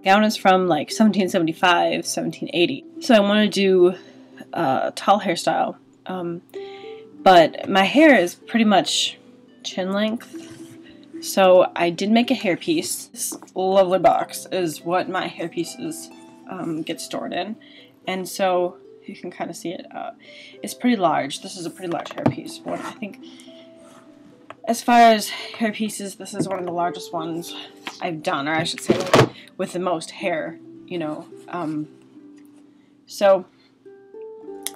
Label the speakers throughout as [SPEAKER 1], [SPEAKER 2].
[SPEAKER 1] gown is from like 1775, 1780. So I want to do a tall hairstyle. But my hair is pretty much chin length. So I did make a hairpiece. This lovely box is what my hairpieces get stored in. And so you can kind of see it. It's pretty large. This is a pretty large hairpiece. One, I think, as far as hairpieces, this is one of the largest ones I've done, or I should say, like, with the most hair, you know. So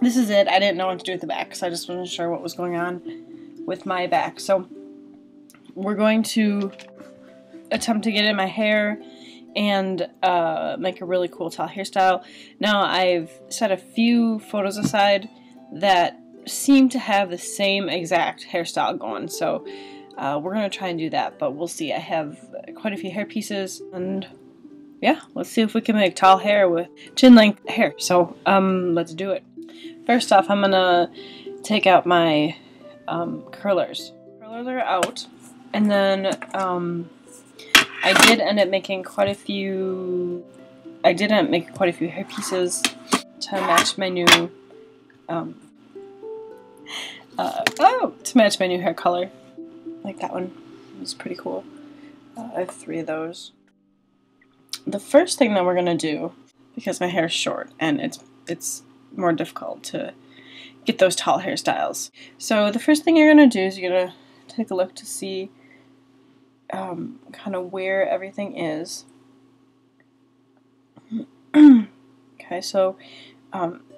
[SPEAKER 1] this is it. I didn't know what to do with the back, so I just wasn't sure what was going on with my back. So we're going to attempt to get in my hair and make a really cool tall hairstyle. Now, I've set a few photos aside that seem to have the same exact hairstyle going, so we're going to try and do that, but we'll see. I have quite a few hair pieces, and yeah, let's see if we can make tall hair with chin length hair. So let's do it. First off, I'm going to take out my curlers. Curlers are out, and then I did end up making quite a few hair pieces to match my new hair color. Like that one. It was pretty cool. I have 3 of those. The first thing that we're gonna do, because my hair is short and it's more difficult to get those tall hairstyles. So the first thing you're gonna do is you're gonna take a look to see kind of where everything is. Okay, so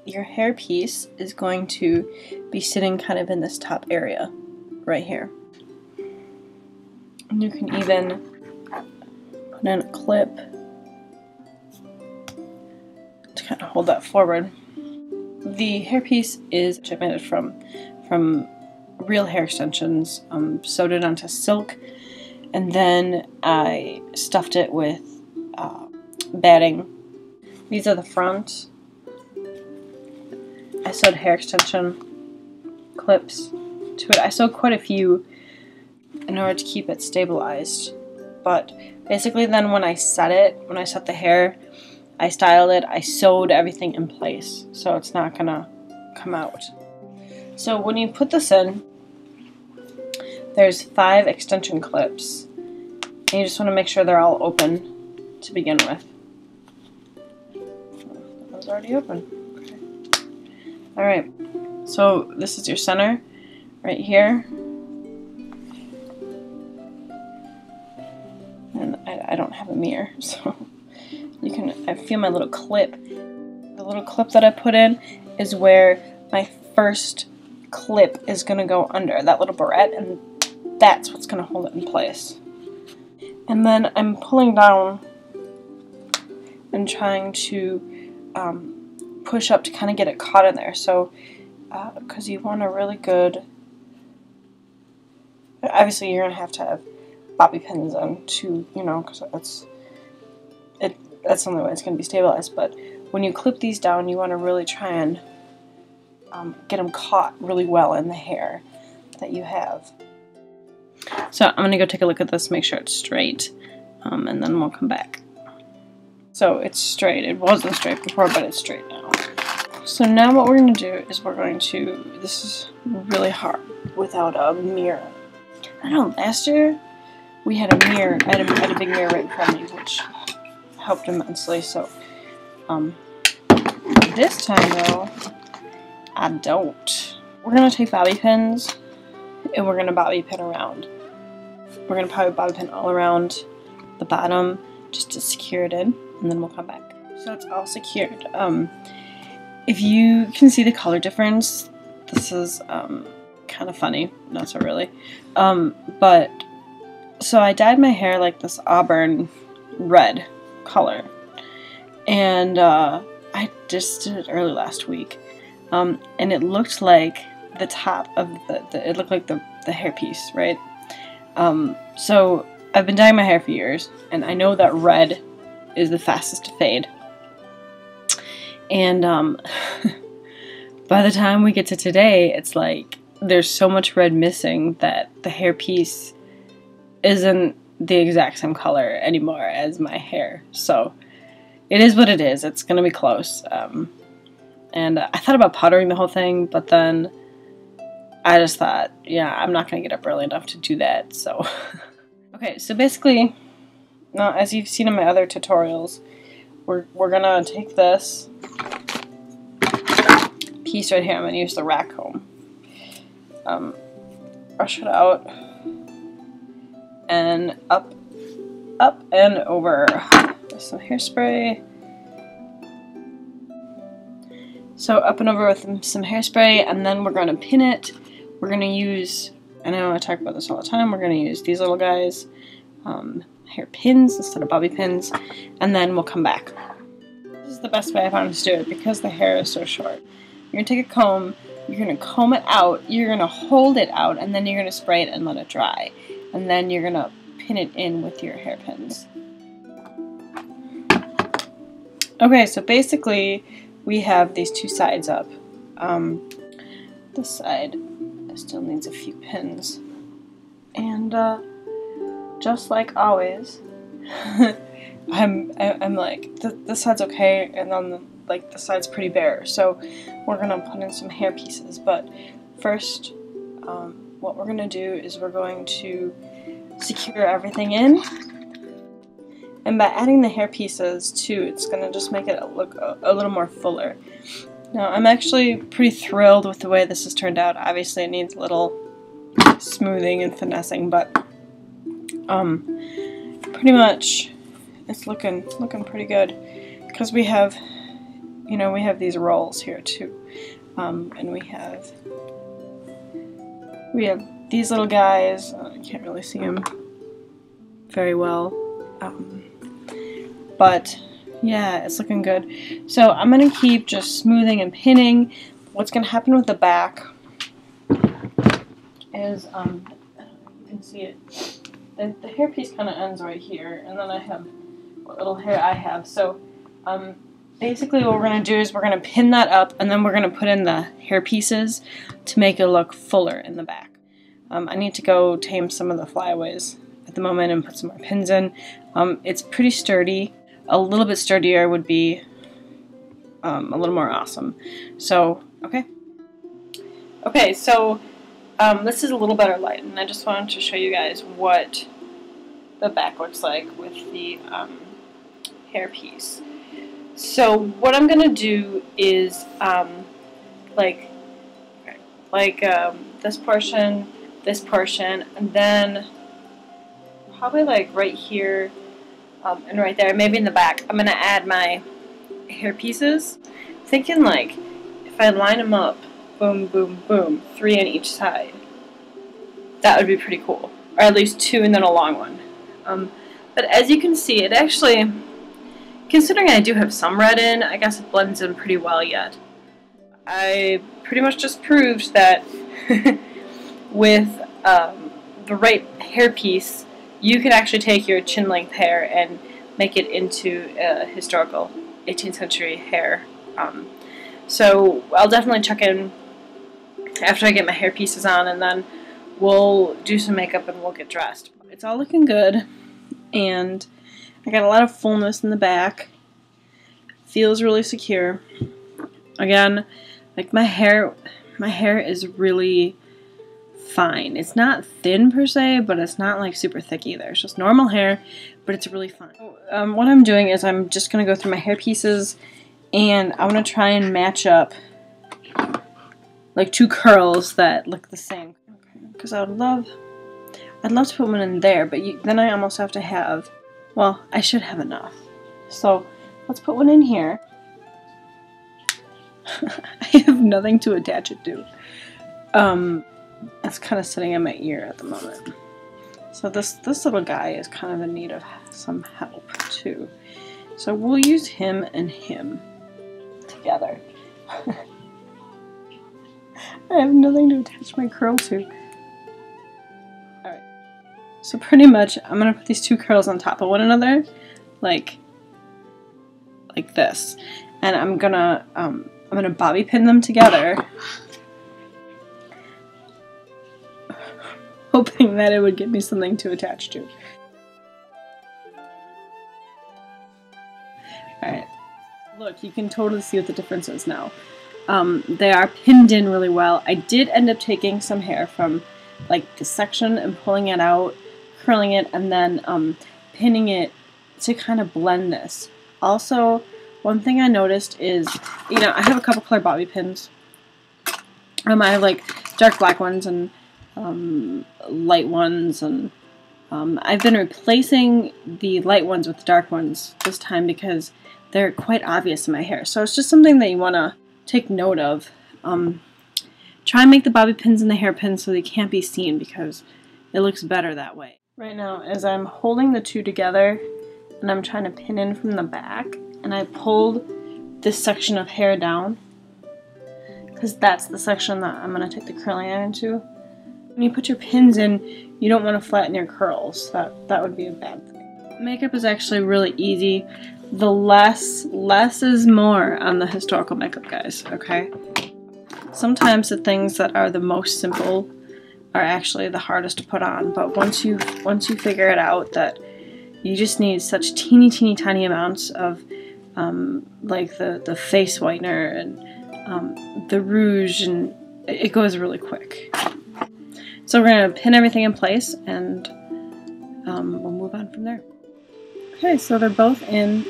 [SPEAKER 1] your hair piece is going to be sitting kind of in this top area right here. And you can even put in a clip to kind of hold that forward. The hairpiece is made from real hair extensions, sewed it onto silk, and then I stuffed it with batting. These are the front. I sewed hair extension clips to it. I sewed quite a few in order to keep it stabilized. But basically then when I set the hair, I styled it, I sewed everything in place so it's not gonna come out. So when you put this in, there's 5 extension clips. And you just want to make sure they're all open to begin with. That was already open. Okay. Alright, so this is your center right here. And I don't have a mirror, so I feel my little clip. The little clip that I put in is where my first clip is going to go under, that little barrette, and that's what's going to hold it in place. And then I'm pulling down and trying to push up to kind of get it caught in there. So, because you want a really good, obviously you're going to have bobby pins on to, you know, because that's the only way it's going to be stabilized. But when you clip these down, you want to really try and get them caught really well in the hair that you have. So I'm going to go take a look at this, make sure it's straight, and then we'll come back. So it's straight. It wasn't straight before, but it's straight now. So now what we're going to do is this is really hard without a mirror. I don't know, last year we had a mirror, I had a big mirror right in front of me, which helped immensely. So this time though, I don't. We're going to take bobby pins and we're going to bobby pin around. We're going to probably bobby pin all around the bottom just to secure it in, and then we'll come back. So it's all secured. If you can see the color difference, this is kind of funny, not so really. But so I dyed my hair like this auburn red color, and I just did it early last week, and it looked like the top of it looked like the hairpiece, right? So I've been dyeing my hair for years, and I know that red is the fastest to fade. And by the time we get to today, it's like there's so much red missing that the hairpiece isn't the exact same color anymore as my hair. So it is what it is. It's gonna be close. And I thought about powdering the whole thing, but then I just thought, yeah, I'm not gonna get up early enough to do that, so. Okay, so basically, now as you've seen in my other tutorials, we're gonna take this piece right here. I'm gonna use the rack comb. Brush it out and up and over with some hairspray. So up and over with some hairspray, and then we're gonna pin it. We're gonna use, I know I talk about this all the time, we're gonna use these little guys, hair pins instead of bobby pins, and then we'll come back. This is the best way I found to do it because the hair is so short. You're gonna take a comb, you're gonna comb it out, you're gonna hold it out, and then you're gonna spray it and let it dry. And then you're gonna pin it in with your hairpins. Okay, so basically we have these two sides up. This side still needs a few pins. And just like always, I'm like, this side's okay, and then like the side's pretty bare. So we're gonna put in some hair pieces, but first what we're gonna do is we're going to secure everything in, and by adding the hair pieces too, it's gonna just make it look a little more fuller. Now I'm actually pretty thrilled with the way this has turned out. Obviously it needs a little smoothing and finessing, but pretty much it's looking pretty good, because we have, you know, we have these rolls here too, and we have these little guys. I can't really see them very well, but yeah, it's looking good. So I'm gonna keep just smoothing and pinning. What's gonna happen with the back is, you can see it, the hair piece kind of ends right here, and then I have what little hair I have. So basically what we're going to do is we're going to pin that up, and then we're going to put in the hair pieces to make it look fuller in the back. I need to go tame some of the flyaways at the moment and put some more pins in. It's pretty sturdy. A little bit sturdier would be a little more awesome. So, okay. Okay, so this is a little better light, and I just wanted to show you guys what the back looks like with the hair piece. So what I'm gonna do is this portion, and then probably like right here and right there, maybe in the back, I'm gonna add my hair pieces. Thinking like if I line them up, boom, boom, boom, 3 on each side, that would be pretty cool. Or at least 2 and then a long one. But as you can see, it actually, considering I do have some red in, I guess it blends in pretty well yet. I pretty much just proved that with the right hair piece, you could actually take your chin length hair and make it into a historical 18th century hair. So I'll definitely check in after I get my hair pieces on, and then we'll do some makeup and we'll get dressed. It's all looking good, and I got a lot of fullness in the back. Feels really secure. Again, like my hair is really fine. It's not thin per se, but it's not like super thick either. It's just normal hair, but it's really fine. What I'm doing is I'm just going to go through my hair pieces, and I want to try and match up like 2 curls that look the same. Because I'd love to put one in there, but then I almost have to have, well, I should have enough. So let's put one in here. I have nothing to attach it to. It's kind of sitting in my ear at the moment. So this little guy is kind of in need of some help too. So we'll use him and him together. I have nothing to attach my curl to. Alright. So pretty much I'm gonna put these 2 curls on top of one another, like this. And I'm gonna bobby pin them together, hoping that it would give me something to attach to. Alright, You can totally see what the difference is now. They are pinned in really well. I did end up taking some hair from like this section and pulling it out, curling it, and then pinning it to kind of blend this. Also, one thing I noticed is, you know, I have a couple color bobby pins. I have like dark black ones and light ones, and I've been replacing the light ones with the dark ones this time because they're quite obvious in my hair. So it's just something that you want to take note of. Try and make the bobby pins and the hairpins so they can't be seen because it looks better that way. Right now, as I'm holding the two together and I'm trying to pin in from the back, and I pulled this section of hair down because that's the section that I'm going to take the curling iron to. When you put your pins in, you don't want to flatten your curls. That would be a bad thing. Makeup is actually really easy. The less is more on the historical makeup, guys, okay? Sometimes the things that are the most simple are actually the hardest to put on, but once you figure it out that you just need such teeny tiny amounts of like the face whitener and the rouge, and it goes really quick. So we're going to pin everything in place and we'll move on from there. Okay, so they're both in.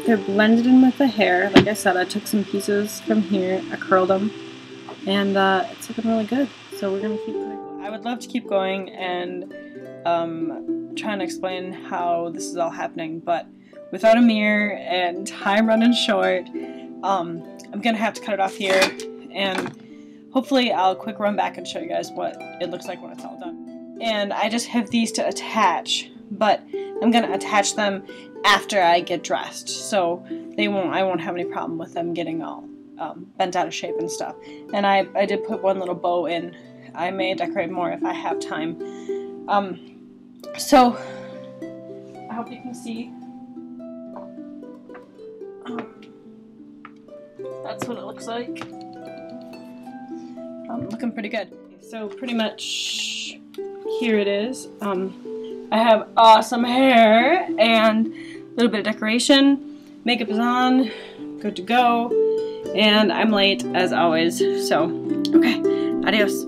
[SPEAKER 1] They're blended in with the hair. Like I said, I took some pieces from here, I curled them, and it's looking really good. So we're going to keep going. I would love to keep going and trying to explain how this is all happening, but without a mirror and time running short, I'm going to have to cut it off here, and hopefully I'll quick run back and show you guys what it looks like when it's all done. And I just have these to attach, but I'm going to attach them after I get dressed, so I won't have any problem with them getting all bent out of shape and stuff. And I did put one little bow in. I may decorate more if I have time. So I hope you can see. That's what it looks like. Looking pretty good. So pretty much here it is. I have awesome hair and a little bit of decoration. Makeup is on, good to go, and I'm late as always. So, okay, adios.